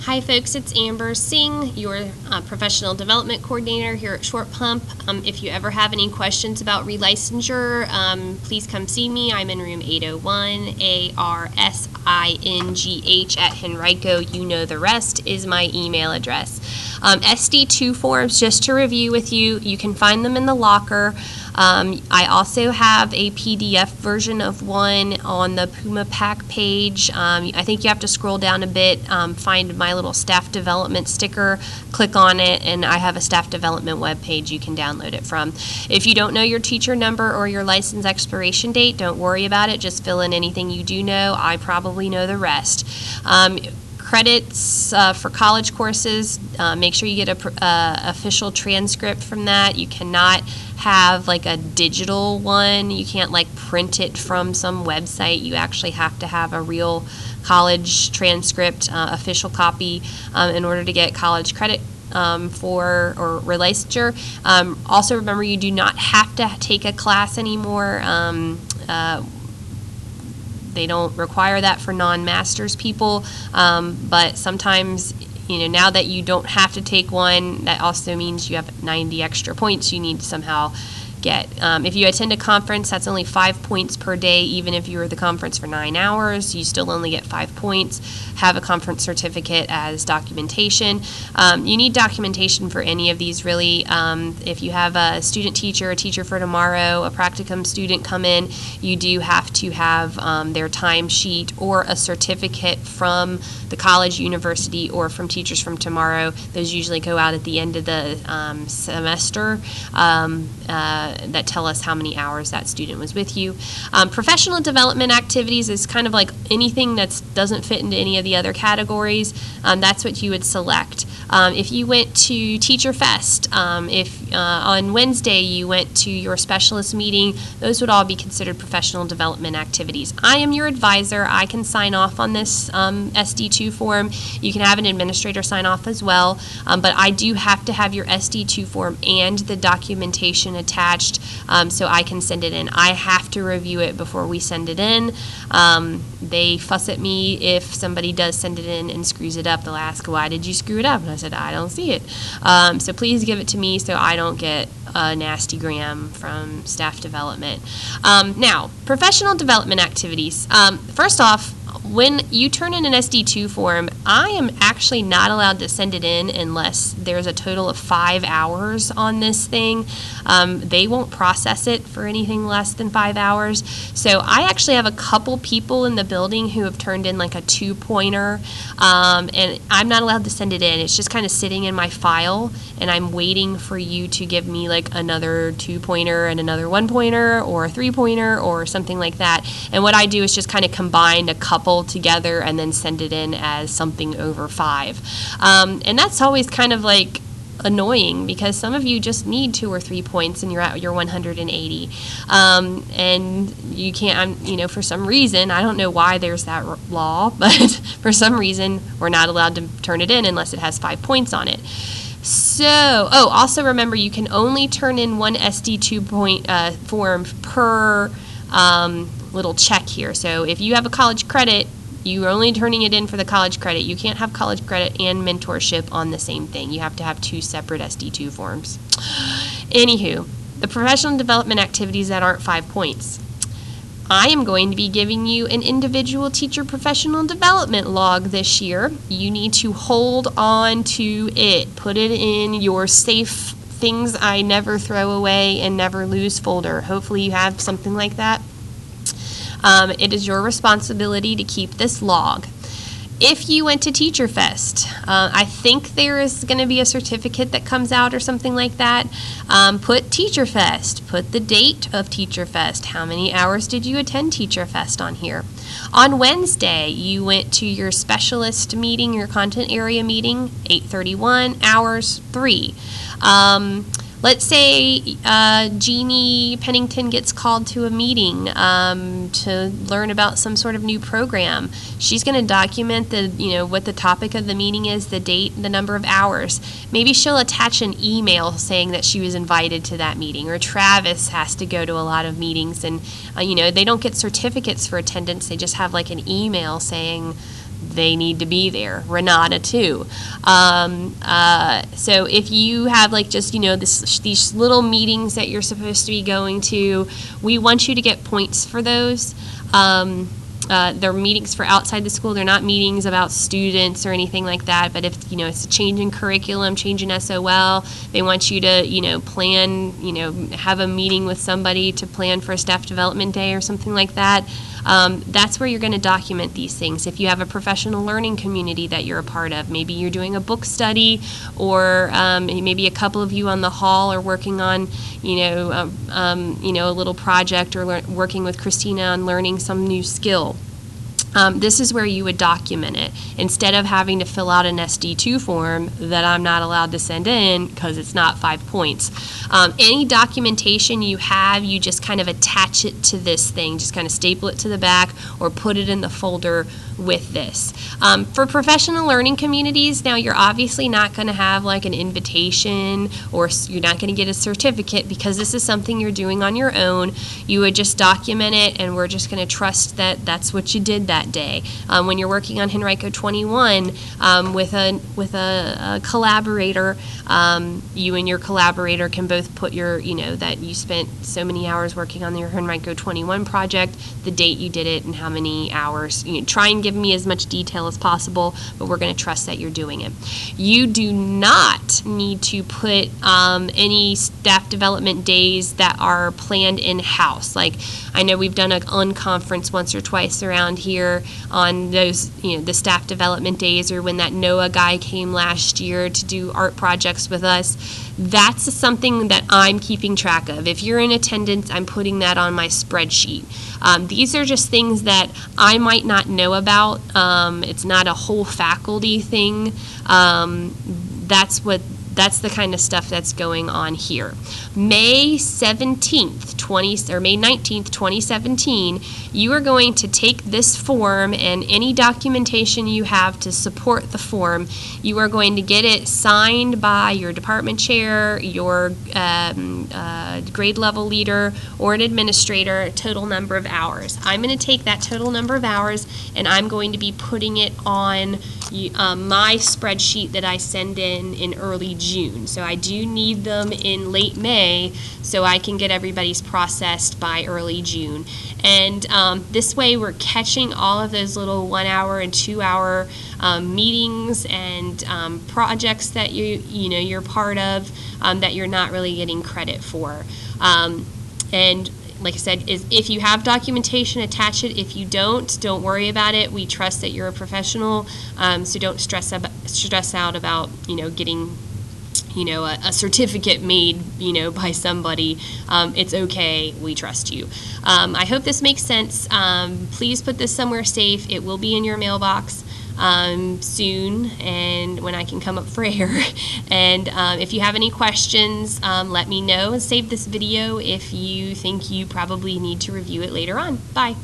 Hi folks, it's Amber Singh, your professional development coordinator here at Short Pump. If you ever have any questions about relicensure, please come see me. I'm in room 801, ARSINGH at Henrico. You know the rest is my email address. SD2 forms, just to review with you, you can find them in the locker. I also have a PDF version of one on the Puma Pack page. I think you have to scroll down a bit, find my little staff development sticker, click on it, and I have a staff development web page you can download it from. If you don't know your teacher number or your license expiration date, don't worry about it. Just fill in anything you do know. I probably know the rest. Credits for college courses, make sure you get a official transcript from that. You cannot have like a digital one. You can't like print it from some website. You actually have to have a real college transcript, official copy, in order to get college credit for or relicensure. Also remember, you do not have to take a class anymore. They don't require that for non-masters people, but sometimes, now that you don't have to take one, that also means you have 90 extra points you need to somehow get. If you attend a conference, that's only 5 points per day. Even if you were at the conference for 9 hours, you still only get 5 points. Have a conference certificate as documentation. You need documentation for any of these, really. If you have a student teacher, a teacher for tomorrow, a practicum student come in, you do have to have their timesheet or a certificate from the college, university, or from Teachers from Tomorrow. Those usually go out at the end of the semester that tell us how many hours that student was with you. Professional development activities is kind of like anything that doesn't fit into any of the other categories. That's what you would select. If you went to Teacher Fest, if on Wednesday you went to your specialist meeting, those would all be considered professional development activities. I am your advisor. I can sign off on this SD2 form. You can have an administrator sign off as well, but I do have to have your SD2 form and the documentation attached so I can send it in. I have to review it before we send it in. They fuss at me if somebody does send it in and screws it up. They'll ask, why did you screw it up? And I said, I don't see it. So please give it to me so I don't get a nasty gram from staff development. Now, professional development activities. First off, when you turn in an SD2 form, I am actually not allowed to send it in unless there's a total of 5 hours on this thing. They won't process it for anything less than 5 hours. So I actually have a couple people in the building who have turned in like a 2-pointer, and I'm not allowed to send it in. It's just kind of sitting in my file, and I'm waiting for you to give me like another 2-pointer and another 1-pointer or a 3-pointer or something like that. And what I do is just kind of combine a couple together and then send it in as something over 5. And that's always kind of like annoying because some of you just need 2 or 3 points and you're at your 180. And you can't, for some reason, I don't know why there's that law, but for some reason we're not allowed to turn it in unless it has 5 points on it. So, also remember, you can only turn in one SD2 form per little check here. So if you have a college credit, you're only turning it in for the college credit. You can't have college credit and mentorship on the same thing. You have to have 2 separate SD2 forms. Anywho, the professional development activities that aren't 5 points. I am going to be giving you an individual teacher professional development log this year. You need to hold on to it. Put it in your safe things I never throw away and never lose folder. Hopefully you have something like that. It is your responsibility to keep this log. If you went to Teacher Fest, I think there is going to be a certificate that comes out or something like that. Put Teacher Fest. Put the date of Teacher Fest. How many hours did you attend Teacher Fest on here? On Wednesday, you went to your specialist meeting, your content area meeting, 8:31, hours 3. Let's say Jeannie Pennington gets called to a meeting to learn about some sort of new program. She's going to document what the topic of the meeting is, the date, the number of hours. Maybe she'll attach an email saying that she was invited to that meeting. Or Travis has to go to a lot of meetings, and they don't get certificates for attendance. They just have like an email saying they need to be there. Renata too. So if you have like just, these little meetings that you're supposed to be going to, we want you to get points for those. They're meetings for outside the school. They're not meetings about students or anything like that. But if, it's a change in curriculum, change in SOL, they want you to, plan, have a meeting with somebody to plan for a staff development day or something like that. That's where you're going to document these things. If you have a professional learning community that you're a part of, maybe you're doing a book study, or maybe a couple of you on the hall are working on, a little project, or working with Christina on learning some new skill. This is where you would document it instead of having to fill out an SD2 form that I'm not allowed to send in because it's not 5 points. Any documentation you have, you just kind of attach it to this thing, just kind of staple it to the back or put it in the folder with this. For professional learning communities, now you're obviously not going to have like an invitation, or you're not going to get a certificate because this is something you're doing on your own. You would just document it, and we're just going to trust that that's what you did that day. When you're working on Henrico 21 with a collaborator, you and your collaborator can both put your, that you spent so many hours working on your Henrico 21 project, the date you did it, and how many hours. Try and give me as much detail as possible, but we're going to trust that you're doing it. You do not need to put any staff development days that are planned in-house. Like, I know we've done an unconference once or twice around here on those, the staff development days, or when that NOAA guy came last year to do art projects with us. That's something that I'm keeping track of. If you're in attendance, I'm putting that on my spreadsheet. These are just things that I might not know about. It's not a whole faculty thing. That's the kind of stuff that's going on here. May 17th, or May 19th, 2017, you are going to take this form and any documentation you have to support the form. You are going to get it signed by your department chair, your grade level leader, or an administrator, a total number of hours. I'm going to take that total number of hours and I'm going to be putting it on my spreadsheet that I send in early June. So I do need them in late May so I can get everybody's processed by early June. And this way we're catching all of those little 1 hour and 2 hour meetings and projects that you're part of that you're not really getting credit for. And like I said, if you have documentation, attach it. If you don't worry about it. We trust that you're a professional, so don't stress out about getting a certificate made by somebody. It's okay. We trust you. I hope this makes sense. Please put this somewhere safe. It will be in your mailbox soon, and when I can come up for air. And if you have any questions, let me know, and save this video if you think you probably need to review it later on. Bye.